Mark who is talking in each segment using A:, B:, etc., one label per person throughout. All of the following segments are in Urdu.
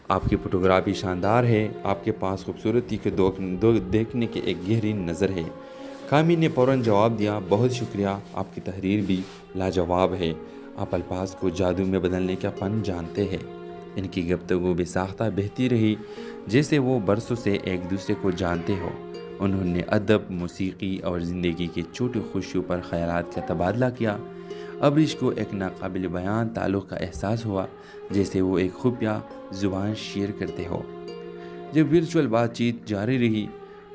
A: آپ کی فوٹوگرافی شاندار ہے، آپ کے پاس خوبصورتی کے دیکھنے کے ایک گہری نظر ہے۔ کامی نے فوراً جواب دیا، بہت شکریہ، آپ کی تحریر بھی لاجواب ہے، آپ الفاظ کو جادو میں بدلنے کا فن جانتے ہیں۔ ان کی گفتگو بے ساختہ بہتی رہی، جیسے وہ برسوں سے ایک دوسرے کو جانتے ہو۔ انہوں نے ادب، موسیقی اور زندگی کی چھوٹی خوشیوں پر خیالات کا تبادلہ کیا۔ ابریش کو ایک ناقابل بیان تعلق کا احساس ہوا، جیسے وہ ایک خفیہ زبان شیئر کرتے ہو۔ جب ورچوئل بات چیت جاری رہی،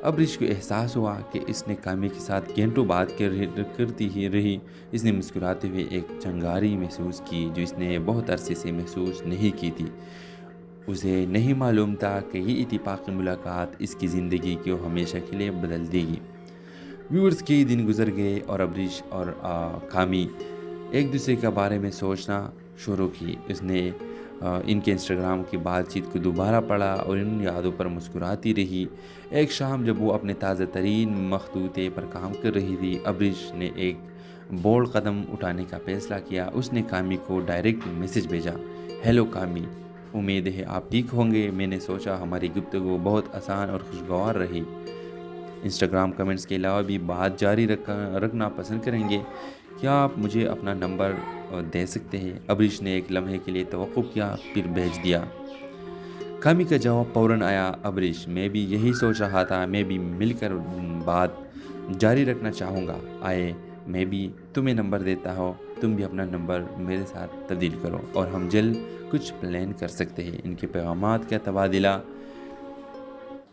A: ابریش کو احساس ہوا کہ اس نے کامی کے ساتھ گھنٹوں بات کرتی ہی رہی۔ اس نے مسکراتے ہوئے ایک چنگاری محسوس کی جو اس نے بہت عرصے سے محسوس نہیں کی تھی۔ اسے نہیں معلوم تھا کہ یہ اتفاقی ملاقات اس کی زندگی کو ہمیشہ کے لیے بدل دے گی۔ ویورز کے دن گزر گئے اور ابریش اور کامی ایک دوسرے کے بارے میں سوچنا شروع کی۔ اس نے ان کے انسٹاگرام کی بات چیت کو دوبارہ پڑھا اور ان یادوں پر مسکراتی رہی۔ ایک شام جب وہ اپنے تازہ ترین مخطوطے پر کام کر رہی تھی، ابریش نے ایک بولڈ قدم اٹھانے کا فیصلہ کیا۔ اس نے کامی کو ڈائریکٹ میسج بھیجا، ہیلو کامی، امید ہے آپ ٹھیک ہوں گے۔ میں نے سوچا ہماری گفتگو بہت آسان اور خوشگوار رہی۔ انسٹاگرام کمنٹس کے علاوہ بھی بات جاری رکھنا پسند کریں گے؟ کیا آپ مجھے اپنا نمبر دے سکتے ہیں؟ ابریش نے ایک لمحے کے لیے توقف کیا، پھر بھیج دیا۔ کامی کا جواب فوراً آیا، ابریش، میں بھی یہی سوچ رہا تھا، میں بھی مل کر بات جاری رکھنا چاہوں گا۔ آئے میں بھی تمہیں نمبر دیتا ہوں، تم بھی اپنا نمبر میرے ساتھ تبدیل کرو اور ہم جلد کچھ پلان کر سکتے ہیں۔ ان کے پیغامات کا تبادلہ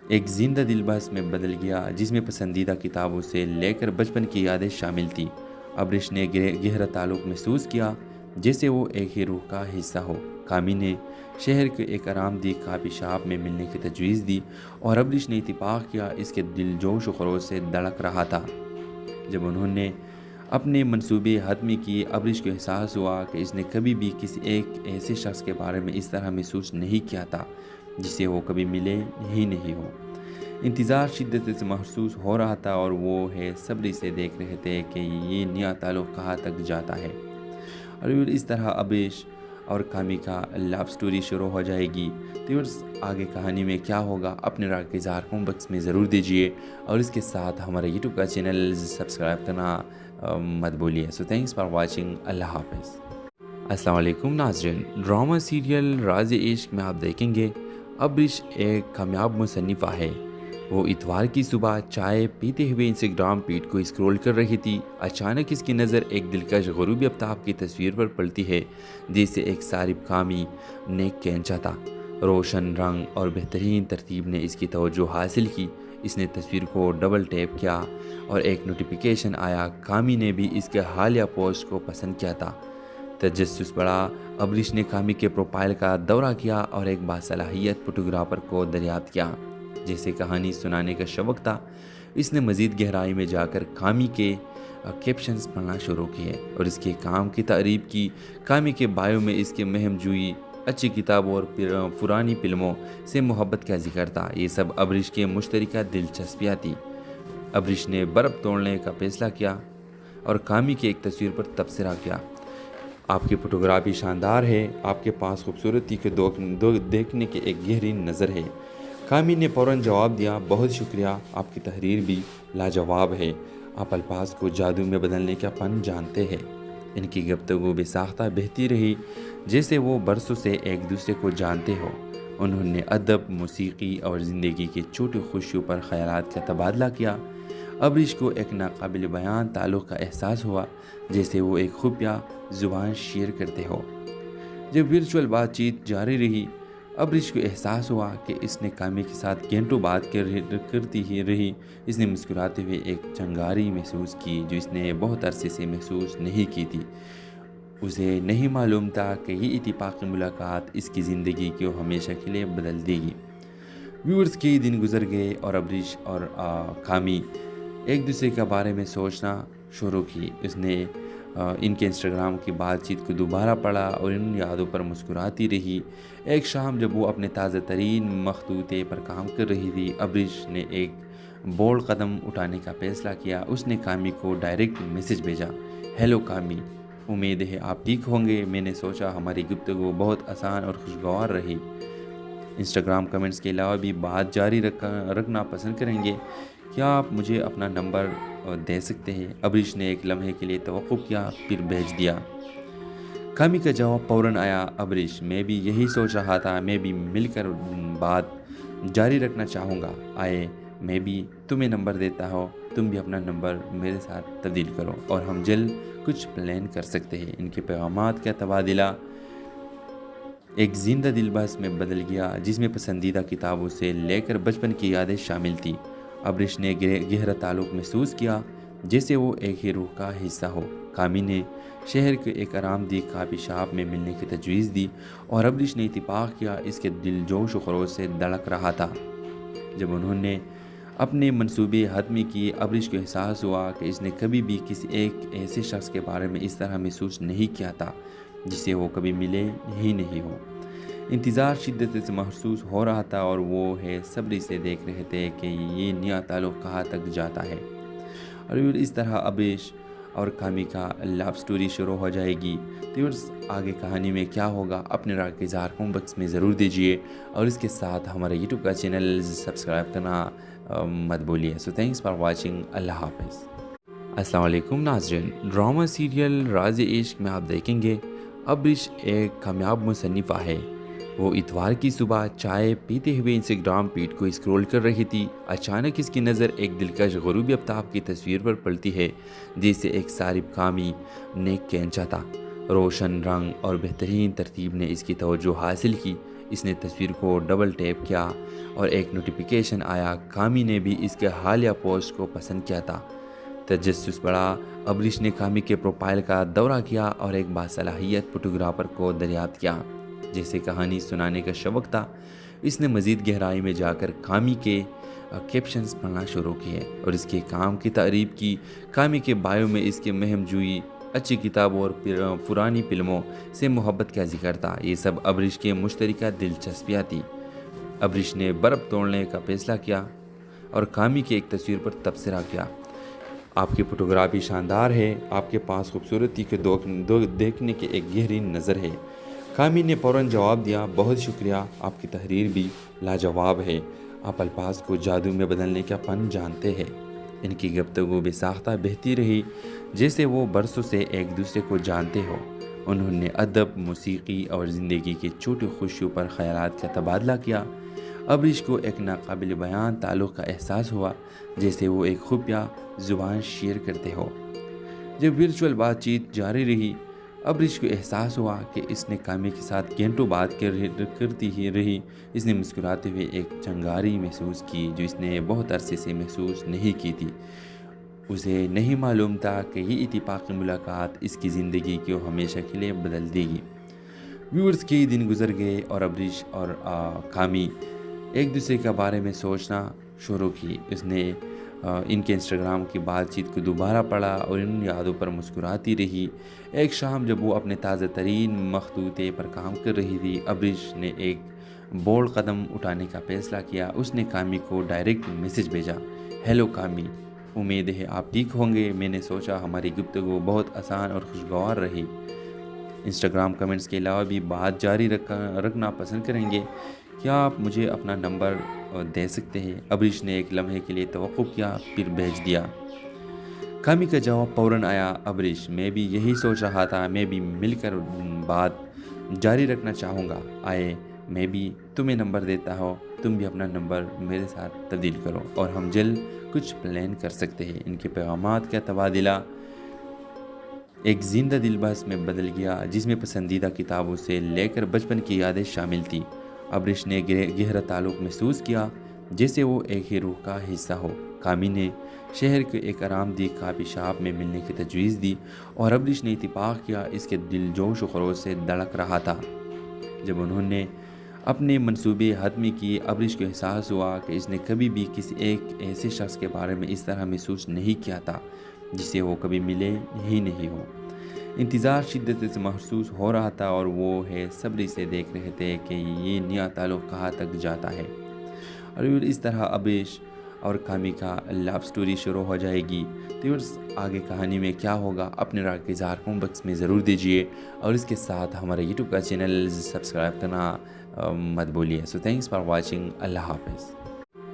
A: ایک زندہ دل بحث میں بدل گیا، جس میں پسندیدہ کتابوں سے لے کر بچپن کی یادیں شامل تھیں۔ ابریش نے گہرا تعلق محسوس کیا، جیسے وہ ایک ہی روح کا حصہ ہو۔ کامی نے شہر کے ایک آرام دہ کافی شاپ میں ملنے کی تجویز دی اور ابریش نے اتفاق کیا۔ اس کے دل جوش و خروش سے دھڑک رہا تھا۔ جب انہوں نے اپنے منصوبے حتمی کیے، ابریش کو احساس ہوا کہ اس نے کبھی بھی کسی ایک ایسے شخص کے بارے میں اس طرح محسوس نہیں کیا تھا جسے وہ کبھی ملے ہی نہیں ہو۔ انتظار شدت سے محسوس ہو رہا تھا اور وہ صبری سے دیکھ رہے تھے کہ یہ نیا تعلق کہاں تک جاتا ہے۔ اور اس طرح ابریش اور کامی کا لو سٹوری شروع ہو جائے گی۔ تو آگے کہانی میں کیا ہوگا، اپنے رائے کا اظہار کمنٹ باکس میں ضرور دیجیے اور اس کے ساتھ ہمارے یوٹیوب کا چینل سبسکرائب کرنا مت بھولیے۔ سو تھینکس فار واچنگ، اللہ حافظ۔ السلام علیکم ناظرین، ڈرامہ سیریل راز عشق میں آپ دیکھیں گے ابریش ایک کامیاب مصنفہ ہے۔ وہ اتوار کی صبح چائے پیتے ہوئے انسٹاگرام فیڈ کو اسکرول کر رہی تھی۔ اچانک اس کی نظر ایک دلکش غروبی آفتاب کی تصویر پر پڑتی ہے، جسے ایک صارف کامی نے کھینچا تھا۔ روشن رنگ اور بہترین ترتیب نے اس کی توجہ حاصل کی۔ اس نے تصویر کو ڈبل ٹیپ کیا اور ایک نوٹیفیکیشن آیا۔ کامی نے بھی اس کے حالیہ پوسٹ کو پسند کیا تھا۔ تجسس بڑھا، ابریش نے کامی کے پروفائل کا دورہ کیا اور ایک باصلاحیت فوٹوگرافر کو دریافت کیا جیسے کہانی سنانے کا شوق تھا۔ اس نے مزید گہرائی میں جا کر کامی کے کیپشنز پڑھنا شروع کیے اور اس کے کام کی تعریف کی۔ کامی کے بایو میں اس کے مہم جوئی، اچھی کتابوں اور پرانی فلموں سے محبت کا ذکر تھا۔ یہ سب ابریش کے مشترکہ دلچسپیاں تھیں۔ ابریش نے برف توڑنے کا فیصلہ کیا اور کامی کی ایک تصویر پر تبصرہ کیا، آپ کی فوٹوگرافی شاندار ہے، آپ کے پاس خوبصورتی کے دیکھنے کے ایک گہری نظر ہے۔ کامی نے فوراً جواب دیا، بہت شکریہ، آپ کی تحریر بھی لاجواب ہے، آپ الفاظ کو جادو میں بدلنے کا فن جانتے ہیں۔ ان کی گفتگو بے ساختہ بہتی رہی، جیسے وہ برسوں سے ایک دوسرے کو جانتے ہو۔ انہوں نے ادب، موسیقی اور زندگی کی چھوٹی خوشیوں پر خیالات کا تبادلہ کیا۔ ابریش کو ایک ناقابل بیان تعلق کا احساس ہوا، جیسے وہ ایک خفیہ زبان شیئر کرتے ہو۔ جب ورچوئل بات چیت جاری رہی، ابریش کو احساس ہوا کہ اس نے کامی کے ساتھ گھنٹوں بات کرتی ہی رہی۔ اس نے مسکراتے ہوئے ایک چنگاری محسوس کی جو اس نے بہت عرصے سے محسوس نہیں کی تھی۔ اسے نہیں معلوم تھا کہ یہ اتفاقی ملاقات اس کی زندگی کو ہمیشہ کے لیے بدل دے گی۔ ویورز کے دن گزر گئے اور ابریش اور کامی ایک دوسرے کے بارے میں سوچنا شروع کی۔ اس نے ان کے انسٹاگرام کی بات چیت کو دوبارہ پڑھا اور ان یادوں پر مسکراتی رہی۔ ایک شام جب وہ اپنے تازہ ترین مخطوطے پر کام کر رہی تھی، ابریش نے ایک بولڈ قدم اٹھانے کا فیصلہ کیا۔ اس نے کامی کو ڈائریکٹ میسج بھیجا، ہیلو کامی، امید ہے آپ ٹھیک ہوں گے۔ میں نے سوچا ہماری گفتگو بہت آسان اور خوشگوار رہی۔ انسٹاگرام کمنٹس کے علاوہ بھی بات جاری رکھنا پسند کریں گے؟ کیا آپ مجھے اپنا نمبر دے سکتے ہیں؟ ابریش نے ایک لمحے کے لیے توقف کیا، پھر بھیج دیا۔ کامی کا جواب فوراً آیا، ابریش میں بھی یہی سوچ رہا تھا، میں بھی مل کر بات جاری رکھنا چاہوں گا، آئے میں بھی تمہیں نمبر دیتا ہوں، تم بھی اپنا نمبر میرے ساتھ تبدیل کرو اور ہم جلد کچھ پلان کر سکتے ہیں۔ ان کے پیغامات کا تبادلہ ایک زندہ دل بحث میں بدل گیا، جس میں پسندیدہ کتابوں سے لے کر بچپن کی یادیں شامل تھیں۔ ابریش نے گہرا تعلق محسوس کیا، جیسے وہ ایک ہی روح کا حصہ ہو۔ کامی نے شہر کے ایک آرام دہ کافی شاپ میں ملنے کی تجویز دی اور ابریش نے اتفاق کیا۔ اس کے دل جوش و خروش سے دھڑک رہا تھا۔ جب انہوں نے اپنے منصوبے حتمی کیے، ابریش کو احساس ہوا کہ اس نے کبھی بھی کسی ایک ایسے شخص کے بارے میں اس طرح محسوس نہیں کیا تھا جسے وہ کبھی ملے ہی نہیں ہو۔ انتظار شدت سے محسوس ہو رہا تھا اور وہ صبری سے دیکھ رہے تھے کہ یہ نیا تعلق کہاں تک جاتا ہے۔ اور اس طرح ابریش اور کامی کا لو سٹوری شروع ہو جائے گی۔ تو آگے کہانی میں کیا ہوگا، اپنے رائے کا اظہار کمنٹ باکس میں ضرور دیجیے اور اس کے ساتھ ہمارے یوٹیوب کا چینل سبسکرائب کرنا مت بولیے۔ سو تھینکس فار واچنگ، اللہ حافظ۔ السلام علیکم ناظرین، ڈرامہ سیریل راز عشق میں آپ دیکھیں گے ابریش ایک کامیاب مصنفہ ہے۔ وہ اتوار کی صبح چائے پیتے ہوئے انسٹاگرام فیڈ کو اسکرول کر رہی تھی۔ اچانک اس کی نظر ایک دلکش غروبی آفتاب کی تصویر پر پڑتی ہے، جسے ایک صارف کامی نے کھینچا تھا۔ روشن رنگ اور بہترین ترتیب نے اس کی توجہ حاصل کی۔ اس نے تصویر کو ڈبل ٹیپ کیا اور ایک نوٹیفیکیشن آیا۔ کامی نے بھی اس کے حالیہ پوسٹ کو پسند کیا تھا۔ تجسس بڑھا، ابریش نے کامی کے پروفائل کا دورہ کیا اور ایک باصلاحیت فوٹوگرافر کو دریافت کیا جیسے کہانی سنانے کا شوق تھا۔ اس نے مزید گہرائی میں جا کر کامی کے کیپشنز پڑھنا شروع کیے اور اس کے کام کی تعریف کی۔ کامی کے بایو میں اس کے مہم جوئی، اچھی کتابوں اور پرانی فلموں سے محبت کا ذکر تھا۔ یہ سب ابریش کے مشترکہ دلچسپیاں تھیں۔ ابریش نے برف توڑنے کا فیصلہ کیا اور کامی کی ایک تصویر پر تبصرہ کیا، آپ کی فوٹوگرافی شاندار ہے، آپ کے پاس خوبصورتی کے دیکھنے کی ایک گہری نظر ہے۔ کامی نے فوراً جواب دیا، بہت شکریہ، آپ کی تحریر بھی لاجواب ہے، آپ الفاظ کو جادو میں بدلنے کا فن جانتے ہیں۔ ان کی گفتگو بے ساختہ بہتی رہی، جیسے وہ برسوں سے ایک دوسرے کو جانتے ہو۔ انہوں نے ادب، موسیقی اور زندگی کی چھوٹی خوشیوں پر خیالات کا تبادلہ کیا۔ ابریش کو ایک ناقابل بیان تعلق کا احساس ہوا، جیسے وہ ایک خفیہ زبان شیئر کرتے ہو۔ جب ورچوئل بات چیت جاری رہی، ابریش کو احساس ہوا کہ اس نے کامی کے ساتھ گھنٹوں بات کرتی ہی رہی۔ اس نے مسکراتے ہوئے ایک چنگاری محسوس کی جو اس نے بہت عرصے سے محسوس نہیں کی تھی۔ اسے نہیں معلوم تھا کہ یہ اتفاقی ملاقات اس کی زندگی کو ہمیشہ کے لیے بدل دے گی۔ ویورز کئی دن گزر گئے اور ابریش اور کامی ایک دوسرے کے بارے میں سوچنا شروع کی۔ اس نے ان کے انسٹاگرام کی بات چیت کو دوبارہ پڑھا اور ان یادوں پر مسکراتی رہی۔ ایک شام جب وہ اپنے تازہ ترین مخطوطے پر کام کر رہی تھی، ابریش نے ایک بولڈ قدم اٹھانے کا فیصلہ کیا۔ اس نے کامی کو ڈائریکٹ میسج بھیجا، ہیلو کامی، امید ہے آپ ٹھیک ہوں گے۔ میں نے سوچا ہماری گفتگو بہت آسان اور خوشگوار رہی۔ انسٹاگرام کمنٹس کے علاوہ بھی بات جاری رکھنا پسند کریں گے؟ کیا آپ مجھے اپنا نمبر دے سکتے ہیں؟ ابریش نے ایک لمحے کے لیے توقف کیا، پھر بھیج دیا۔ کامی کا جواب فوراً آیا، ابریش میں بھی یہی سوچ رہا تھا، میں بھی مل کر بات جاری رکھنا چاہوں گا، آئے میں بھی تمہیں نمبر دیتا ہوں، تم بھی اپنا نمبر میرے ساتھ تبدیل کرو اور ہم جلد کچھ پلان کر سکتے ہیں۔ ان کے پیغامات کا تبادلہ ایک زندہ دل بحث میں بدل گیا، جس میں پسندیدہ کتابوں سے لے کر بچپن کی یادیں شامل تھیں۔ ابریش نے گہرا تعلق محسوس کیا، جیسے وہ ایک ہی روح کا حصہ ہو۔ کامی نے شہر کے ایک آرام دہ کافی شاپ میں ملنے کی تجویز دی اور ابریش نے اتفاق کیا۔ اس کے دل جوش و خروش سے دھڑک رہا تھا۔ جب انہوں نے اپنے منصوبے حتمی کیے، ابریش کو احساس ہوا کہ اس نے کبھی بھی کسی ایک ایسے شخص کے بارے میں اس طرح محسوس نہیں کیا تھا جسے وہ کبھی ملے ہی نہیں ہو۔ انتظار شدت سے محسوس ہو رہا تھا اور وہ صبری سے دیکھ رہے تھے کہ یہ نیا تعلق کہاں تک جاتا ہے۔ اور اس طرح ابریش اور کامی کا لو سٹوری شروع ہو جائے گی۔ تو آگے کہانی میں کیا ہوگا اپنے رائے کا اظہار کمنٹ باکس میں ضرور دیجیے، اور اس کے ساتھ ہمارے یوٹیوب کا چینل سبسکرائب کرنا مت بولیے۔ سو تھینکس فار واچنگ، اللہ حافظ۔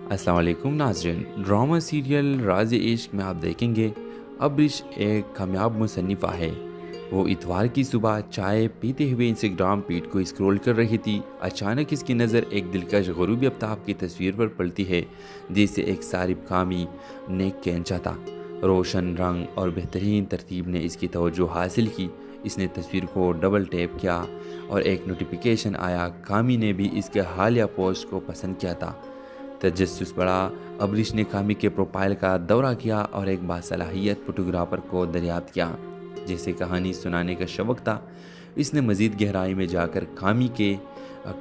A: السلام علیکم ناظرین، ڈرامہ سیریل راز عشق میں آپ دیکھیں گے ابرش ایک کامیاب مصنفہ ہے۔ وہ اتوار کی صبح چائے پیتے ہوئے انسٹاگرام فیڈ کو اسکرول کر رہی تھی۔ اچانک اس کی نظر ایک دلکش غروبی آفتاب کی تصویر پر پڑتی ہے، جسے ایک صارف کامی نیک کھینچا تھا۔ روشن رنگ اور بہترین ترتیب نے اس کی توجہ حاصل کی۔ اس نے تصویر کو ڈبل ٹیپ کیا اور ایک نوٹیفیکیشن آیا۔ کامی نے بھی اس کے حالیہ پوسٹ کو پسند کیا تھا۔ تجسس بڑھا، ابرش نے کامی کے پروفائل کا دورہ کیا اور ایک باصلاحیت فوٹوگرافر کو دریافت کیا جسے کہانی سنانے کا شوق تھا۔ اس نے مزید گہرائی میں جا کر کامی کے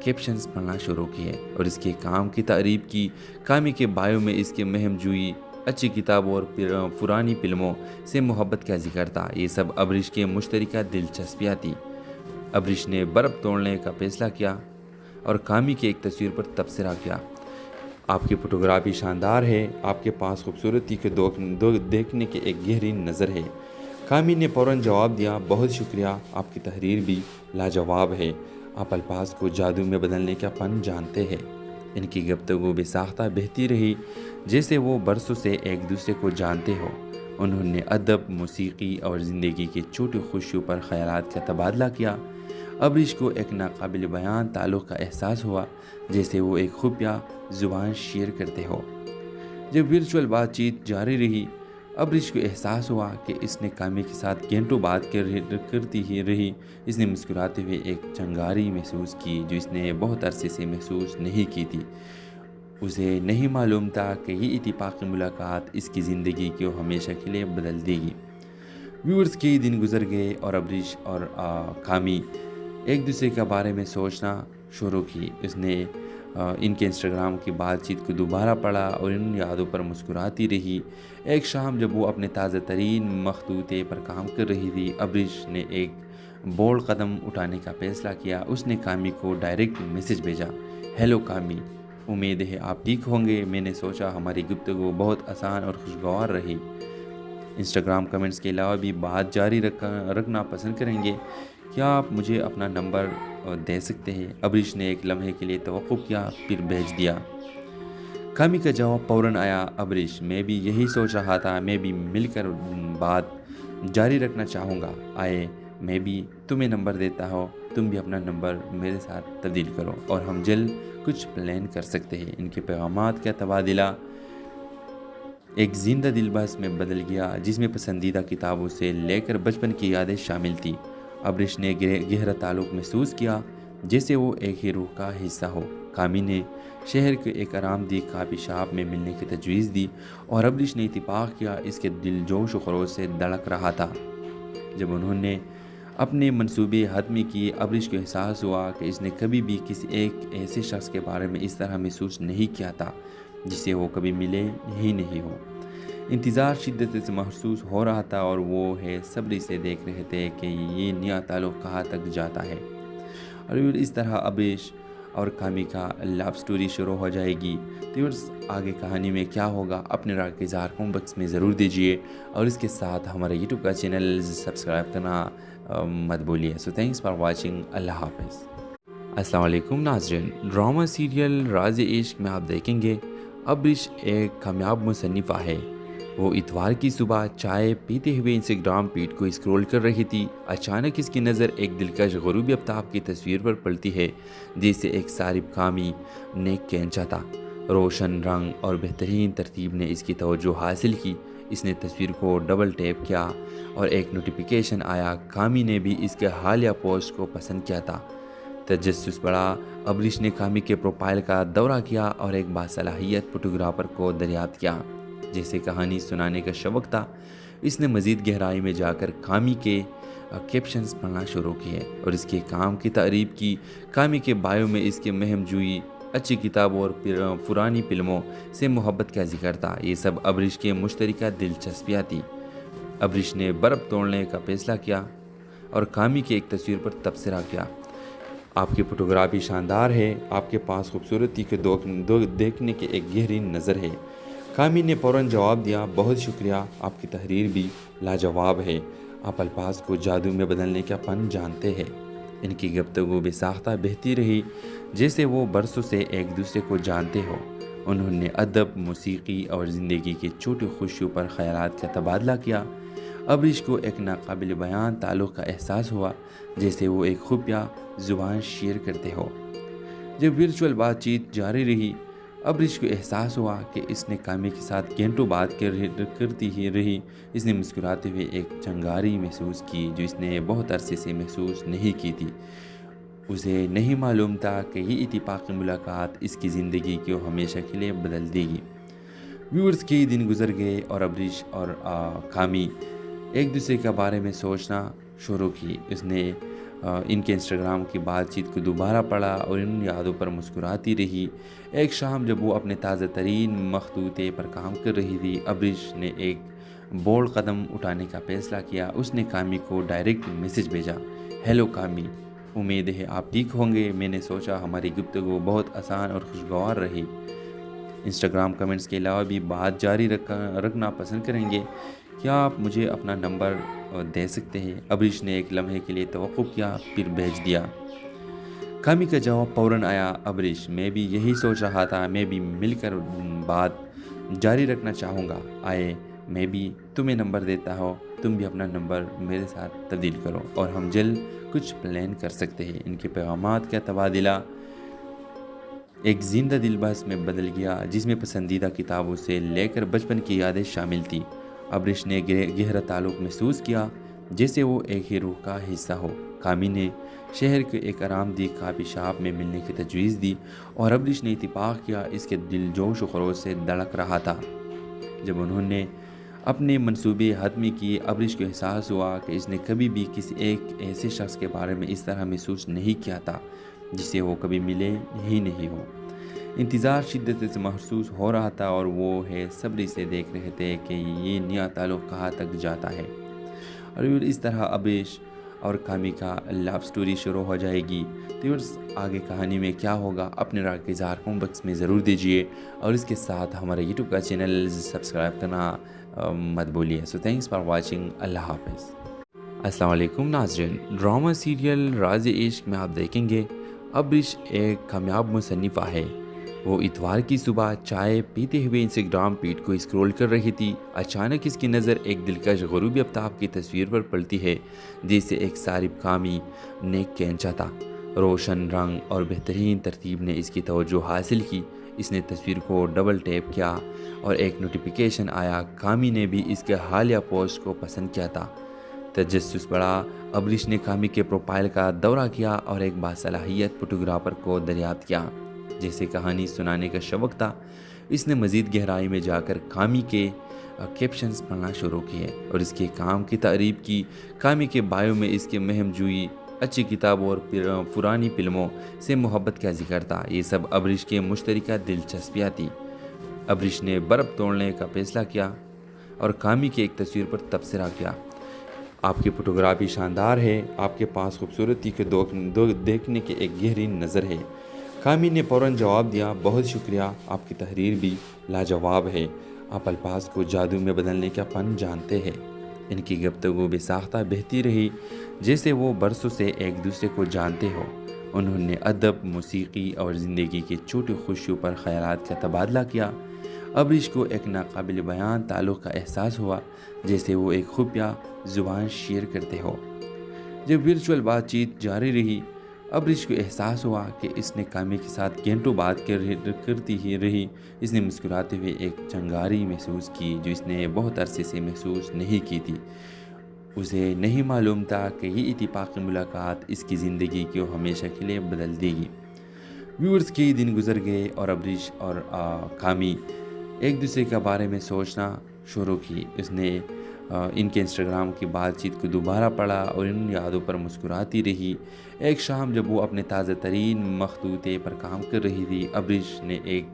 A: کیپشنز پڑھنا شروع کیے اور اس کے کام کی تعریف کی۔ کامی کے بایو میں اس کے مہم جوئی، اچھی کتابوں اور پرانی فلموں سے محبت کا ذکر تھا۔ یہ سب ابرش کے مشترکہ دلچسپیاں تھیں۔ ابرش نے برف توڑنے کا فیصلہ کیا اور کامی کی ایک تصویر پر تبصرہ کیا۔ آپ کی فوٹوگرافی شاندار ہے، آپ کے پاس خوبصورتی کے دیکھنے کے ایک گہری نظر ہے۔ کامی نے فوراً جواب دیا، بہت شکریہ، آپ کی تحریر بھی لاجواب ہے۔ آپ الفاظ کو جادو میں بدلنے کا فن جانتے ہیں۔ ان کی گفتگو بے ساختہ بہتی رہی، جیسے وہ برسوں سے ایک دوسرے کو جانتے ہو۔ انہوں نے ادب، موسیقی اور زندگی کی چھوٹی خوشیوں پر خیالات کا تبادلہ کیا۔ ابرش کو ایک ناقابل بیان تعلق کا احساس ہوا، جیسے وہ ایک خفیہ زبان شیئر کرتے ہو۔ جب ورچوئل بات چیت جاری رہی، ابرش کو احساس ہوا کہ اس نے کامی کے ساتھ گھنٹوں بات کرتی ہی رہی۔ اس نے مسکراتے ہوئے ایک چنگاری محسوس کی جو اس نے بہت عرصے سے محسوس نہیں کی تھی۔ اسے نہیں معلوم تھا کہ یہ اتفاقی ملاقات اس کی زندگی کو ہمیشہ کے لیے بدل دے گی۔ ویورز کئی دن گزر گئے اور ابرش اور کامی ایک دوسرے کے بارے میں سوچنا شروع کی۔ اس نے ان کے انسٹاگرام کی بات چیت کو دوبارہ پڑھا اور ان یادوں پر مسکراتی رہی۔ ایک شام جب وہ اپنے تازہ ترین مخطوطے پر کام کر رہی تھی، ابرش نے ایک بولڈ قدم اٹھانے کا فیصلہ کیا۔ اس نے کامی کو ڈائریکٹ میسج بھیجا، ہیلو کامی، امید ہے آپ ٹھیک ہوں گے۔ میں نے سوچا ہماری گفتگو بہت آسان اور خوشگوار رہی۔ انسٹاگرام کمنٹس کے علاوہ بھی بات جاری رکھنا پسند کریں گے؟ کیا آپ مجھے اپنا نمبر دے سکتے ہیں؟ ابرش نے ایک لمحے کے لیے توقف کیا، پھر بھیج دیا۔ کامی کا جواب فوراً آیا، ابرش، میں بھی یہی سوچ رہا تھا، میں بھی مل کر بات جاری رکھنا چاہوں گا۔ آئے میں بھی تمہیں نمبر دیتا ہوں، تم بھی اپنا نمبر میرے ساتھ تبدیل کرو اور ہم جلد کچھ پلان کر سکتے ہیں۔ ان کے پیغامات کا تبادلہ ایک زندہ دل بحث میں بدل گیا، جس میں پسندیدہ کتابوں سے لے کر بچپن کی یادیں شامل تھیں۔ ابرش نے گہرا تعلق محسوس کیا، جیسے وہ ایک ہی روح کا حصہ ہو۔ کامی نے شہر کے ایک آرام دہ کافی شاپ میں ملنے کی تجویز دی اور ابرش نے اتفاق کیا۔ اس کے دل جوش و خروش سے دھڑک رہا تھا۔ جب انہوں نے اپنے منصوبے حتمی کیے، ابرش کو احساس ہوا کہ اس نے کبھی بھی کسی ایک ایسے شخص کے بارے میں اس طرح محسوس نہیں کیا تھا جسے وہ کبھی ملے ہی نہیں ہو۔ انتظار شدت سے محسوس ہو رہا تھا اور وہ صبر سے دیکھ رہے تھے کہ یہ نیا تعلق کہاں تک جاتا ہے۔ اور اس طرح ابرش اور کامی کا لو سٹوری شروع ہو جائے گی۔ تو آگے کہانی میں کیا ہوگا اپنے رائے کا اظہار کمنٹ باکس میں ضرور دیجیے، اور اس کے ساتھ ہمارے یوٹیوب کا چینل سبسکرائب کرنا مت بولیے۔ سو تھینکس فار واچنگ، اللہ حافظ۔ السلام علیکم ناظرین، ڈرامہ سیریل راز عشق میں آپ دیکھیں گے ابرش ایک کامیاب مصنفہ ہے۔ وہ اتوار کی صبح چائے پیتے ہوئے انسٹاگرام فیڈ کو اسکرول کر رہی تھی۔ اچانک اس کی نظر ایک دلکش غروبی آفتاب کی تصویر پر پڑتی ہے، جسے ایک صارف کامی نیک کھینچا تھا۔ روشن رنگ اور بہترین ترتیب نے اس کی توجہ حاصل کی۔ اس نے تصویر کو ڈبل ٹیپ کیا اور ایک نوٹیفیکیشن آیا۔ کامی نے بھی اس کے حالیہ پوسٹ کو پسند کیا تھا۔ تجسس بڑھا، ابرش نے کامی کے پروفائل کا دورہ کیا اور ایک باصلاحیت فوٹوگرافر کو دریافت کیا جیسے کہانی سنانے کا شوق تھا۔ اس نے مزید گہرائی میں جا کر کامی کے کیپشنز پڑھنا شروع کیے اور اس کے کام کی تعریف کی۔ کامی کے بایو میں اس کے مہم جوئی، اچھی کتابوں اور پرانی فلموں سے محبت کا ذکر تھا۔ یہ سب ابرش کے مشترکہ دلچسپیاں تھیں۔ ابرش نے برف توڑنے کا فیصلہ کیا اور کامی کی ایک تصویر پر تبصرہ کیا۔ آپ کی فوٹوگرافی شاندار ہے، آپ کے پاس خوبصورتی کے دیکھنے کے ایک گہری نظر ہے۔ کامی نے فوراً جواب دیا، بہت شکریہ، آپ کی تحریر بھی لاجواب ہے، آپ الفاظ کو جادو میں بدلنے کا فن جانتے ہیں۔ ان کی گفتگو بے ساختہ بہتی رہی جیسے وہ برسوں سے ایک دوسرے کو جانتے ہو۔ انہوں نے ادب، موسیقی اور زندگی کی چھوٹی خوشیوں پر خیالات کا تبادلہ کیا۔ ابریش کو ایک ناقابل بیان تعلق کا احساس ہوا، جیسے وہ ایک خفیہ زبان شیئر کرتے ہو۔ جب ورچوئل بات چیت جاری رہی، ابریش کو احساس ہوا کہ اس نے کامی کے ساتھ گھنٹوں بات کرتی ہی رہی۔ اس نے مسکراتے ہوئے ایک چنگاری محسوس کی جو اس نے بہت عرصے سے محسوس نہیں کی تھی۔ اسے نہیں معلوم تھا کہ یہ اتفاقی ملاقات اس کی زندگی کو ہمیشہ کے لیے بدل دے گی۔ ویورز کے دن گزر گئے اور ابریش اور کامی ایک دوسرے کے بارے میں سوچنا شروع کی۔ اس نے ان کے انسٹاگرام کی بات چیت کو دوبارہ پڑھا اور ان یادوں پر مسکراتی رہی۔ ایک شام جب وہ اپنے تازہ ترین مخطوطے پر کام کر رہی تھی، ابریش نے ایک بولڈ قدم اٹھانے کا فیصلہ کیا۔ اس نے کامی کو ڈائریکٹ میسج بھیجا، ہیلو کامی، امید ہے آپ ٹھیک ہوں گے۔ میں نے سوچا ہماری گفتگو بہت آسان اور خوشگوار رہی۔ انسٹاگرام کمنٹس کے علاوہ بھی بات جاری رکھنا پسند کریں گے؟ کیا آپ مجھے اپنا نمبر دے سکتے ہیں؟ ابریش نے ایک لمحے کے لیے توقف کیا، پھر بھیج دیا۔ کامی کا جواب فوراً آیا، ابریش، میں بھی یہی سوچ رہا تھا، میں بھی مل کر بات جاری رکھنا چاہوں گا۔ آئے میں بھی تمہیں نمبر دیتا ہوں، تم بھی اپنا نمبر میرے ساتھ تبدیل کرو اور ہم جلد کچھ پلان کر سکتے ہیں۔ ان کے پیغامات کا تبادلہ ایک زندہ دل بحث میں بدل گیا جس میں پسندیدہ کتابوں سے لے کر بچپن کی یادیں شامل تھیں۔ ابریش نے گہرا تعلق محسوس کیا، جیسے وہ ایک ہی روح کا حصہ ہو۔ کامی نے شہر کے ایک آرام دہ کافی شاپ میں ملنے کی تجویز دی اور ابریش نے اتفاق کیا۔ اس کے دل جوش و خروش سے دھڑک رہا تھا۔ جب انہوں نے اپنے منصوبے حتمی کیے، ابریش کو احساس ہوا کہ اس نے کبھی بھی کسی ایک ایسے شخص کے بارے میں اس طرح محسوس نہیں کیا تھا جسے وہ کبھی ملے ہی نہیں ہو۔ انتظار شدت سے محسوس ہو رہا تھا اور وہ صبری سے دیکھ رہے تھے کہ یہ نیا تعلق کہاں تک جاتا ہے۔ اور اس طرح ابریش اور کامی کا لو سٹوری شروع ہو جائے گی۔ تو آگے کہانی میں کیا ہوگا، اپنے رائے کا اظہار کمنٹ باکس میں ضرور دیجیے اور اس کے ساتھ ہمارے یوٹیوب کا چینل سبسکرائب کرنا مت بھولیے۔ سو تھینکس فار واچنگ، اللہ حافظ۔ السلام علیکم ناظرین، ڈرامہ سیریل راز عشق میں آپ دیکھیں گے ابریش ایک کامیاب مصنفہ ہے۔ وہ اتوار کی صبح چائے پیتے ہوئے انسٹاگرام فیڈ کو اسکرول کر رہی تھی۔ اچانک اس کی نظر ایک دلکش غروبی آفتاب کی تصویر پر پڑتی ہے جسے ایک صارف کامی نے کھینچا تھا۔ روشن رنگ اور بہترین ترتیب نے اس کی توجہ حاصل کی۔ اس نے تصویر کو ڈبل ٹیپ کیا اور ایک نوٹیفیکیشن آیا۔ کامی نے بھی اس کے حالیہ پوسٹ کو پسند کیا تھا۔ تجسس بڑھا، ابریش نے کامی کے پروفائل کا دورہ کیا اور ایک باصلاحیت فوٹوگرافر کو دریافت کیا جیسے کہانی سنانے کا شوق تھا۔ اس نے مزید گہرائی میں جا کر کامی کے کیپشنز پڑھنا شروع کیے اور اس کے کام کی تعریف کی۔ کامی کے بایو میں اس کے مہم جوئی، اچھی کتابوں اور پرانی فلموں سے محبت کا ذکر تھا۔ یہ سب ابریش کے مشترکہ دلچسپیاں تھیں۔ ابریش نے برف توڑنے کا فیصلہ کیا اور کامی کی ایک تصویر پر تبصرہ کیا، آپ کی فوٹوگرافی شاندار ہے، آپ کے پاس خوبصورتی کے دیکھنے کی ایک گہری نظر ہے۔ کامی نے فوراً جواب دیا، بہت شکریہ، آپ کی تحریر بھی لاجواب ہے، آپ الفاظ کو جادو میں بدلنے کا فن جانتے ہیں۔ ان کی گفتگو بے ساختہ بہتی رہی جیسے وہ برسوں سے ایک دوسرے کو جانتے ہو۔ انہوں نے ادب، موسیقی اور زندگی کی چھوٹی خوشیوں پر خیالات کا تبادلہ کیا۔ ابریش کو ایک ناقابل بیان تعلق کا احساس ہوا، جیسے وہ ایک خفیہ زبان شیئر کرتے ہو۔ جب ورچوئل بات چیت جاری رہی، ابریش کو احساس ہوا کہ اس نے کامی کے ساتھ گھنٹوں بات کرتی ہی رہی۔ اس نے مسکراتے ہوئے ایک چنگاری محسوس کی جو اس نے بہت عرصے سے محسوس نہیں کی تھی۔ اسے نہیں معلوم تھا کہ یہ اتفاقی ملاقات اس کی زندگی کو ہمیشہ کے لیے بدل دے گی۔ ویورز کے دن گزر گئے اور ابریش اور کامی ایک دوسرے کے بارے میں سوچنا شروع کی۔ اس نے ان کے انسٹاگرام کی بات چیت کو دوبارہ پڑھا اور ان یادوں پر مسکراتی رہی۔ ایک شام جب وہ اپنے تازہ ترین مخطوطے پر کام کر رہی تھی، ابریش نے ایک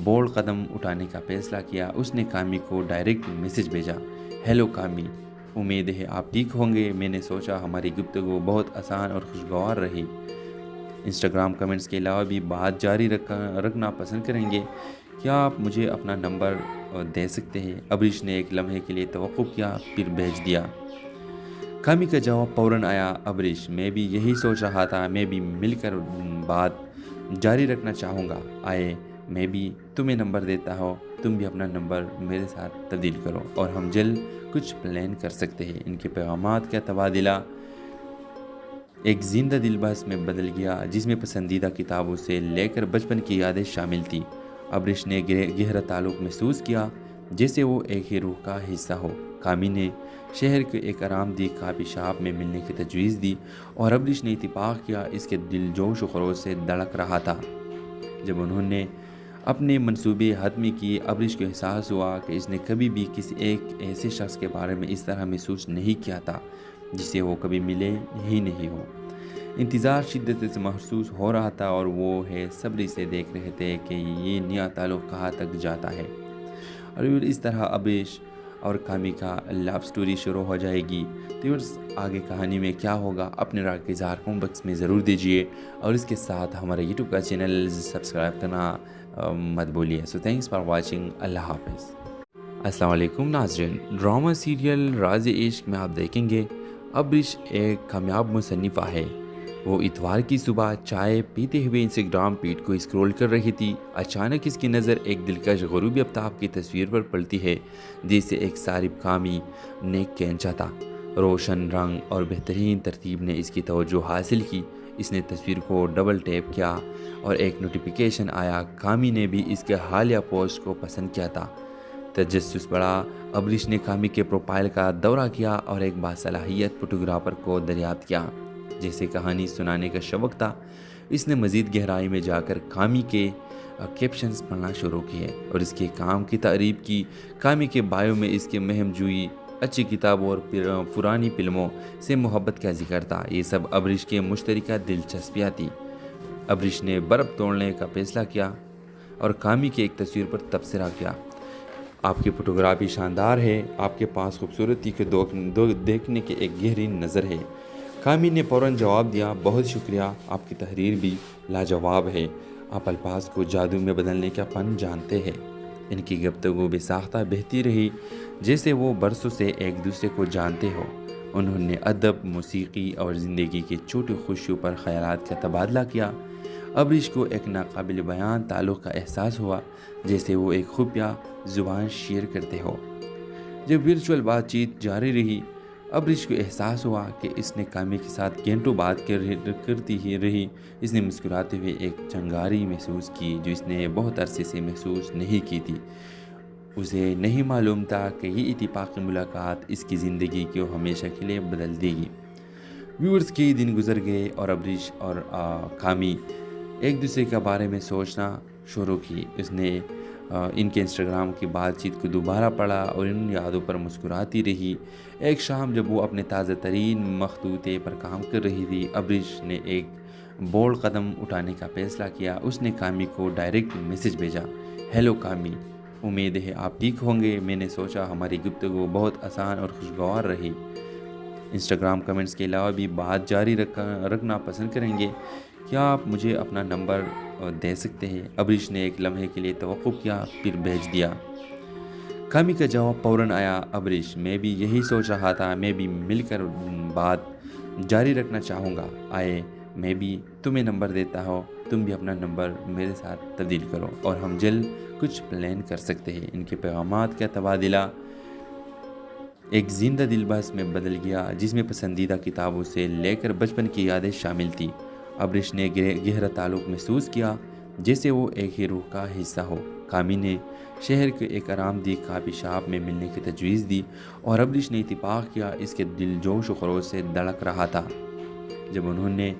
A: بولڈ قدم اٹھانے کا فیصلہ کیا۔ اس نے کامی کو ڈائریکٹ میسج بھیجا، ہیلو کامی، امید ہے آپ ٹھیک ہوں گے۔ میں نے سوچا ہماری گفتگو بہت آسان اور خوشگوار رہی۔ انسٹاگرام کمنٹس کے علاوہ بھی بات جاری رکھنا پسند کریں گے؟ کیا آپ مجھے اپنا نمبر دے سکتے ہیں؟ ابریش نے ایک لمحے کے لیے توقف کیا، پھر بھیج دیا۔ کامی کا جواب فوراً آیا، ابریش میں بھی یہی سوچ رہا تھا، میں بھی مل کر بات جاری رکھنا چاہوں گا۔ آئے میں بھی تمہیں نمبر دیتا ہوں، تم بھی اپنا نمبر میرے ساتھ تبدیل کرو اور ہم جلد کچھ پلان کر سکتے ہیں۔ ان کے پیغامات کا تبادلہ ایک زندہ دل بحث میں بدل گیا، جس میں پسندیدہ کتابوں سے لے کر بچپن کی یادیں شامل تھیں۔ ابریش نے گہرا تعلق محسوس کیا، جیسے وہ ایک ہی روح کا حصہ ہو۔ کامی نے شہر کے ایک آرام دہ کافی شاپ میں ملنے کی تجویز دی اور ابریش نے اتفاق کیا۔ اس کے دل جوش و خروش سے دھڑک رہا تھا۔ جب انہوں نے اپنے منصوبے حتمی کیے، ابریش کو احساس ہوا کہ اس نے کبھی بھی کسی ایک ایسے شخص کے بارے میں اس طرح محسوس نہیں کیا تھا جسے وہ کبھی ملے ہی نہیں ہو۔ انتظار شدت سے محسوس ہو رہا تھا اور وہ صبری سے دیکھ رہے تھے کہ یہ نیا تعلق کہاں تک جاتا ہے۔ اور اس طرح ابریش اور کامی کا لو سٹوری شروع ہو جائے گی۔ تو آگے کہانی میں کیا ہوگا، اپنے رائے کا اظہار کمنٹ باکس میں ضرور دیجیے اور اس کے ساتھ ہمارے یوٹیوب کا چینل سبسکرائب کرنا مت بولیے۔ سو تھینکس فار واچنگ۔ اللہ حافظ۔ السلام علیکم ناظرین، ڈرامہ سیریل راز عشق میں آپ دیکھیں گے ابریش ایک کامیاب مصنفہ ہے۔ وہ اتوار کی صبح چائے پیتے ہوئے انسٹاگرام فیڈ کو اسکرول کر رہی تھی۔ اچانک اس کی نظر ایک دلکش غروبی آفتاب کی تصویر پر پڑتی ہے، جسے ایک صارف کامی نے کھینچا تھا۔ روشن رنگ اور بہترین ترتیب نے اس کی توجہ حاصل کی۔ اس نے تصویر کو ڈبل ٹیپ کیا اور ایک نوٹیفیکیشن آیا۔ کامی نے بھی اس کے حالیہ پوسٹ کو پسند کیا تھا۔ تجسس بڑھا، ابریش نے کامی کے پروفائل کا دورہ کیا اور ایک باصلاحیت فوٹوگرافر کو دریافت کیا جیسے کہانی سنانے کا شوق تھا۔ اس نے مزید گہرائی میں جا کر کامی کے کیپشنز پڑھنا شروع کیے اور اس کے کام کی تعریف کی۔ کامی کے بایو میں اس کے مہم جوئی، اچھی کتابوں اور پرانی فلموں سے محبت کا ذکر تھا۔ یہ سب ابریش کے مشترکہ دلچسپیاں تھیں۔ ابریش نے برف توڑنے کا فیصلہ کیا اور کامی کی ایک تصویر پر تبصرہ کیا۔ آپ کی فوٹوگرافی شاندار ہے، آپ کے پاس خوبصورتی کے دیکھنے کے ایک گہری نظر ہے۔ کامی نے فوراً جواب دیا، بہت شکریہ، آپ کی تحریر بھی لاجواب ہے، آپ الفاظ کو جادو میں بدلنے کا فن جانتے ہیں۔ ان کی گفتگو بے ساختہ بہتی رہی، جیسے وہ برسوں سے ایک دوسرے کو جانتے ہو۔ انہوں نے ادب، موسیقی اور زندگی کی چھوٹی خوشیوں پر خیالات کا تبادلہ کیا۔ ابریش کو ایک ناقابل بیان تعلق کا احساس ہوا، جیسے وہ ایک خفیہ زبان شیئر کرتے ہو۔ جب ورچوئل بات چیت جاری رہی، ابریش کو احساس ہوا کہ اس نے کامی کے ساتھ گھنٹوں بات کرتی ہی رہی۔ اس نے مسکراتے ہوئے ایک چنگاری محسوس کی جو اس نے بہت عرصے سے محسوس نہیں کی تھی۔ اسے نہیں معلوم تھا کہ یہ اتفاقی ملاقات اس کی زندگی کو ہمیشہ کے لیے بدل دے گی۔ ویورز کے دن گزر گئے اور ابریش اور کامی ایک دوسرے کے بارے میں سوچنا شروع کی۔ اس نے ان کے انسٹاگرام کی بات چیت کو دوبارہ پڑھا اور ان یادوں پر مسکراتی رہی۔ ایک شام جب وہ اپنے تازہ ترین مخطوطے پر کام کر رہی تھی، ابریش نے ایک بولڈ قدم اٹھانے کا فیصلہ کیا۔ اس نے کامی کو ڈائریکٹ میسج بھیجا، ہیلو کامی، امید ہے آپ ٹھیک ہوں گے۔ میں نے سوچا ہماری گفتگو بہت آسان اور خوشگوار رہی۔ انسٹاگرام کمنٹس کے علاوہ بھی بات جاری رکھنا پسند کریں گے؟ کیا آپ مجھے اپنا نمبر دے سکتے ہیں؟ ابریش نے ایک لمحے کے لیے توقف کیا، پھر بھیج دیا۔ کامی کا جواب فوراً آیا، ابریش میں بھی یہی سوچ رہا تھا، میں بھی مل کر بات جاری رکھنا چاہوں گا۔ آئے میں بھی تمہیں نمبر دیتا ہوں، تم بھی اپنا نمبر میرے ساتھ تبدیل کرو اور ہم جلد کچھ پلان کر سکتے ہیں۔ ان کے پیغامات کا تبادلہ ایک زندہ دل بحث میں بدل گیا، جس میں پسندیدہ کتابوں سے لے کر بچپن کی یادیں شامل تھیں۔ ابریش نے گہرا تعلق محسوس کیا، جیسے وہ ایک ہی روح کا حصہ ہو۔ کامی نے شہر کے ایک آرام دہ کافی شاپ میں ملنے کی تجویز دی اور ابریش نے اتفاق کیا۔ اس کے دل جوش و خروش سے دھڑک رہا تھا۔ جب انہوں نے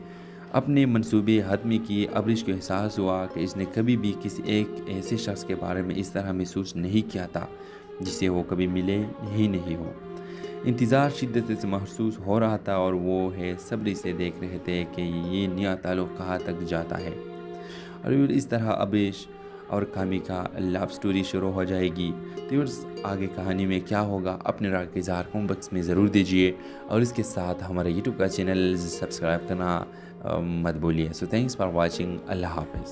A: اپنے منصوبے حتمی کیے، ابریش کو احساس ہوا کہ اس نے کبھی بھی کسی ایک ایسے شخص کے بارے میں اس طرح محسوس نہیں کیا تھا جسے وہ کبھی ملے ہی نہیں ہو۔ انتظار شدت سے محسوس ہو رہا تھا اور وہ صبری سے دیکھ رہے تھے کہ یہ نیا تعلق کہاں تک جاتا ہے۔ اور اس طرح ابریش اور کامی کا لو سٹوری شروع ہو جائے گی۔ تو آگے کہانی میں کیا ہوگا، اپنے رائے کا اظہار کمنٹ باکس میں ضرور دیجیے اور اس کے ساتھ ہمارے یوٹیوب کا چینل سبسکرائب کرنا مت بولیے۔ سو تھینکس فار واچنگ۔ اللہ حافظ۔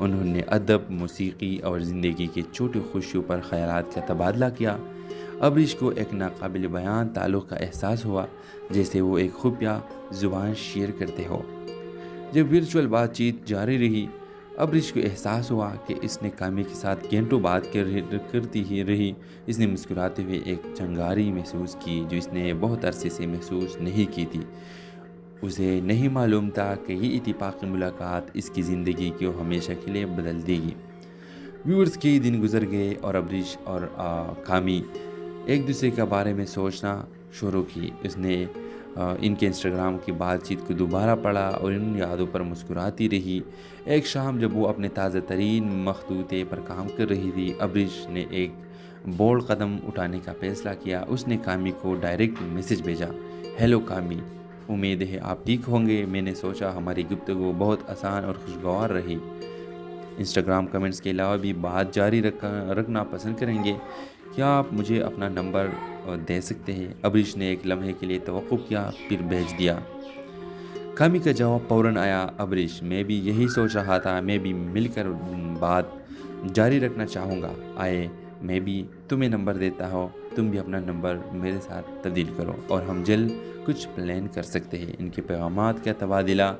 A: انہوں نے ادب، موسیقی اور زندگی کی چھوٹی خوشیوں پر خیالات کا تبادلہ کیا۔ ابریش کو ایک ناقابل بیان تعلق کا احساس ہوا، جیسے وہ ایک خفیہ زبان شیئر کرتے ہو۔ جب ورچوئل بات چیت جاری رہی، ابریش کو احساس ہوا کہ اس نے کامی کے ساتھ گھنٹوں بات کرتی ہی رہی۔ اس نے مسکراتے ہوئے ایک چنگاری محسوس کی جو اس نے بہت عرصے سے محسوس نہیں کی تھی۔ اسے نہیں معلوم تھا کہ یہ اتفاقی ملاقات اس کی زندگی کو ہمیشہ کے لیے بدل دے گی۔ ویورز کئی دن گزر گئے اور ابریش اور کامی ایک دوسرے کے بارے میں سوچنا شروع کی۔ اس نے ان کے انسٹاگرام کی بات چیت کو دوبارہ پڑھا اور ان یادوں پر مسکراتی رہی۔ ایک شام جب وہ اپنے تازہ ترین مخطوطے پر کام کر رہی تھی، ابریش نے ایک بولڈ قدم اٹھانے کا فیصلہ کیا۔ اس نے کامی کو ڈائریکٹ میسج بھیجا: ہیلو کامی، امید ہے آپ ٹھیک ہوں گے۔ میں نے سوچا ہماری گفتگو بہت آسان اور خوشگوار رہی۔ انسٹاگرام کمنٹس کے علاوہ بھی بات جاری رکھنا پسند کریں گے؟ کیا آپ مجھے اپنا نمبر دے سکتے ہیں؟ ابریش نے ایک لمحے کے لیے توقف کیا، پھر بھیج دیا۔ کامی کا جواب فوراً آیا: ابریش، میں بھی یہی سوچ رہا تھا، میں بھی مل کر بات جاری رکھنا چاہوں گا۔ آئے میں بھی تمہیں نمبر دیتا ہوں، تم بھی اپنا نمبر میرے ساتھ تبدیل کرو اور ہم جلد کچھ پلان کر سکتے ہیں۔ ان کے پیغامات کا تبادلہ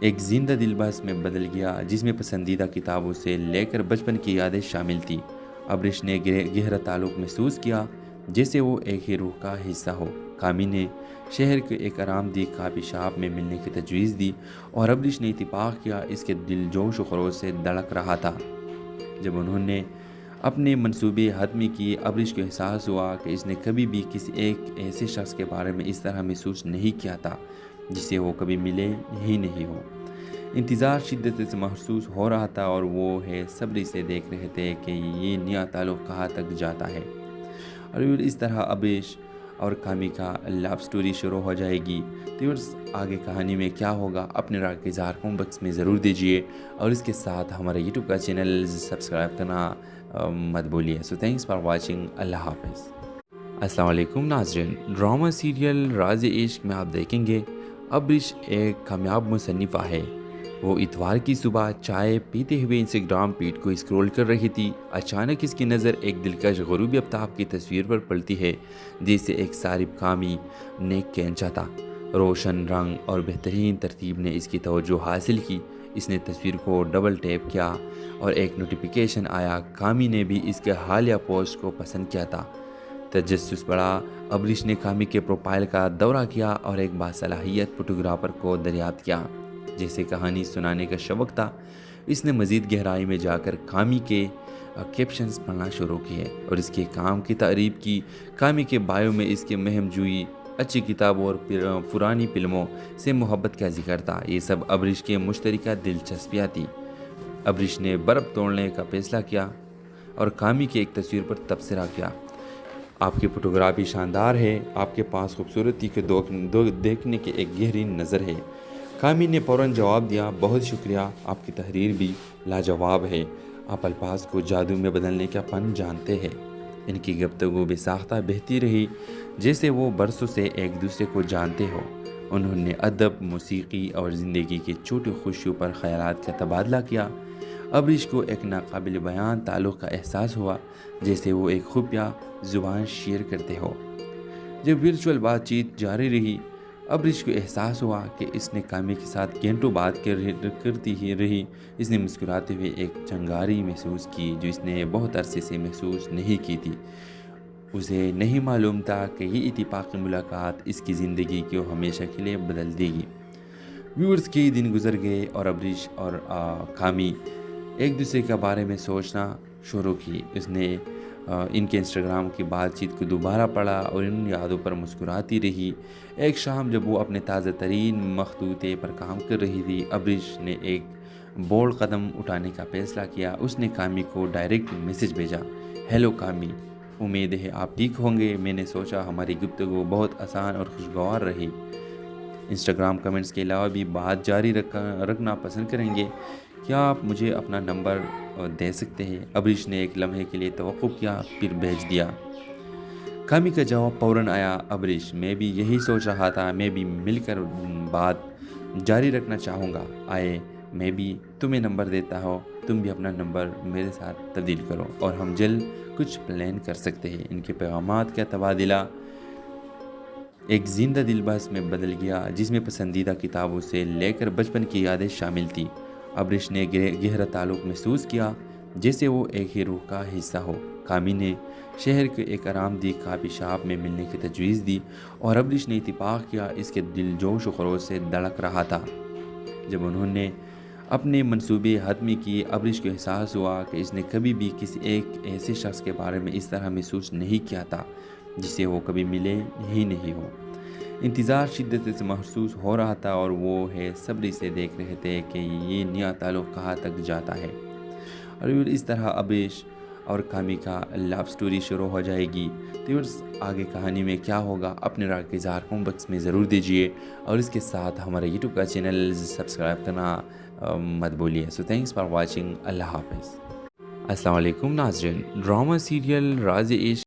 A: ایک زندہ دل بحث میں بدل گیا، جس میں پسندیدہ کتابوں سے لے کر بچپن کی یادیں شامل تھیں۔ ابریش نے گہرا تعلق محسوس کیا، جیسے وہ ایک ہی روح کا حصہ ہو۔ کامی نے شہر کے ایک آرام دہ کافی شاپ میں ملنے کی تجویز دی اور ابریش نے اتفاق کیا۔ اس کے دل جوش و خروش سے دھڑک رہا تھا۔ جب انہوں نے اپنے منصوبے حتمی کیے، ابریش کو احساس ہوا کہ اس نے کبھی بھی کسی ایک ایسے شخص کے بارے میں اس طرح محسوس نہیں کیا تھا جسے وہ کبھی ملے ہی نہیں ہو۔ انتظار شدت سے محسوس ہو رہا تھا اور وہ صبری سے دیکھ رہے تھے کہ یہ نیا تعلق کہاں تک جاتا ہے۔ اور اس طرح ابریش اور کامی کا لو سٹوری شروع ہو جائے گی۔ تو آگے کہانی میں کیا ہوگا، اپنے رائے کا اظہار کمنٹ باکس میں ضرور دیجیے اور اس کے ساتھ ہمارے یوٹیوب کا چینل سبسکرائب کرنا مت بھولیے۔ سو تھینکس فار واچنگ۔ اللہ حافظ۔ السلام علیکم ناظرین، ڈرامہ سیریل راز عشق میں آپ دیکھیں گے ابریش ایک کامیاب مصنفہ ہے۔ وہ اتوار کی صبح چائے پیتے ہوئے انسٹاگرام فیڈ کو اسکرول کر رہی تھی۔ اچانک اس کی نظر ایک دلکش غروبی آفتاب کی تصویر پر پڑتی ہے، جسے ایک صارف کامی نے کھینچا تھا۔ روشن رنگ اور بہترین ترتیب نے اس کی توجہ حاصل کی۔ اس نے تصویر کو ڈبل ٹیپ کیا اور ایک نوٹیفیکیشن آیا۔ کامی نے بھی اس کے حالیہ پوسٹ کو پسند کیا تھا۔ تجسس بڑھا، ابریش نے کامی کے پروفائل کا دورہ کیا اور ایک باصلاحیت فوٹوگرافر کو دریافت کیا جیسے کہانی سنانے کا شوق تھا۔ اس نے مزید گہرائی میں جا کر کامی کے کیپشنز پڑھنا شروع کیے اور اس کے کام کی تعریف کی۔ کامی کے بایو میں اس کے مہم جوئی، اچھی کتابوں اور پرانی فلموں سے محبت کا ذکر تھا۔ یہ سب ابریش کے مشترکہ دلچسپیاں تھیں۔ ابریش نے برف توڑنے کا فیصلہ کیا اور کامی کی ایک تصویر پر تبصرہ کیا: آپ کی فوٹوگرافی شاندار ہے، آپ کے پاس خوبصورتی کے دیکھنے کی ایک گہری نظر ہے۔ کامی نے فوراً جواب دیا: بہت شکریہ، آپ کی تحریر بھی لاجواب ہے، آپ الفاظ کو جادو میں بدلنے کا فن جانتے ہیں۔ ان کی گفتگو بے ساختہ بہتی رہی، جیسے وہ برسوں سے ایک دوسرے کو جانتے ہو۔ انہوں نے ادب، موسیقی اور زندگی کی چھوٹی خوشیوں پر خیالات کا تبادلہ کیا۔ ابریش کو ایک ناقابل بیان تعلق کا احساس ہوا، جیسے وہ ایک خفیہ زبان شیئر کرتے ہو۔ جب ورچوئل بات چیت جاری رہی، ابریش کو احساس ہوا کہ اس نے کامی کے ساتھ گھنٹوں بات کرتی ہی رہی۔ اس نے مسکراتے ہوئے ایک چنگاری محسوس کی جو اس نے بہت عرصے سے محسوس نہیں کی تھی۔ اسے نہیں معلوم تھا کہ یہ اتفاقی ملاقات اس کی زندگی کو ہمیشہ کے لیے بدل دے گی۔ ویورز کئی دن گزر گئے اور ابریش اور کامی ایک دوسرے کے بارے میں سوچنا شروع کی۔ اس نے ان کے انسٹاگرام کی بات چیت کو دوبارہ پڑھا اور ان یادوں پر مسکراتی رہی۔ ایک شام جب وہ اپنے تازہ ترین مخطوطے پر کام کر رہی تھی، ابریش نے ایک بولڈ قدم اٹھانے کا فیصلہ کیا۔ اس نے کامی کو ڈائریکٹ میسج بھیجا: ہیلو کامی، امید ہے آپ ٹھیک ہوں گے۔ میں نے سوچا ہماری گفتگو بہت آسان اور خوشگوار رہی۔ انسٹاگرام کمنٹس کے علاوہ بھی بات جاری رکھنا پسند کریں گے؟ کیا آپ مجھے اپنا نمبر دے سکتے ہیں؟ ابریش نے ایک لمحے کے لیے توقف کیا، پھر بھیج دیا۔ کامی کا جواب فوراً آیا: ابریش، میں بھی یہی سوچ رہا تھا، میں بھی مل کر بات جاری رکھنا چاہوں گا۔ آئے میں بھی تمہیں نمبر دیتا ہوں، تم بھی اپنا نمبر میرے ساتھ تبدیل کرو اور ہم جلد کچھ پلان کر سکتے ہیں۔ ان کے پیغامات کا تبادلہ ایک زندہ دل بحث میں بدل گیا، جس میں پسندیدہ کتابوں سے لے کر بچپن کی یادیں شامل تھیں۔ ابریش نے گہرا تعلق محسوس کیا، جیسے وہ ایک ہی روح کا حصہ ہو۔ کامی نے شہر کے ایک آرام دہ کافی شاپ میں ملنے کی تجویز دی اور ابریش نے اتفاق کیا۔ اس کے دل جوش و خروش سے دھڑک رہا تھا۔ جب انہوں نے اپنے منصوبے حتمی کیے، ابریش کو احساس ہوا کہ اس نے کبھی بھی کسی ایک ایسے شخص کے بارے میں اس طرح محسوس نہیں کیا تھا جسے وہ کبھی ملے ہی نہیں ہو۔ انتظار شدت سے محسوس ہو رہا تھا اور وہ صبر سے دیکھ رہے تھے کہ یہ نیا تعلق کہاں تک جاتا ہے۔ اور اس طرح ابریش اور کامی کا لو سٹوری شروع ہو جائے گی۔ تو آگے کہانی میں کیا ہوگا، اپنے رائے کا اظہار کمنٹ باکس میں ضرور دیجیے اور اس کے ساتھ ہمارے یوٹیوب کا چینل سبسکرائب کرنا مت بولیے۔ سو تھینکس فار واچنگ۔ اللہ حافظ۔ السلام علیکم ناظرین، ڈرامہ سیریل راز عشق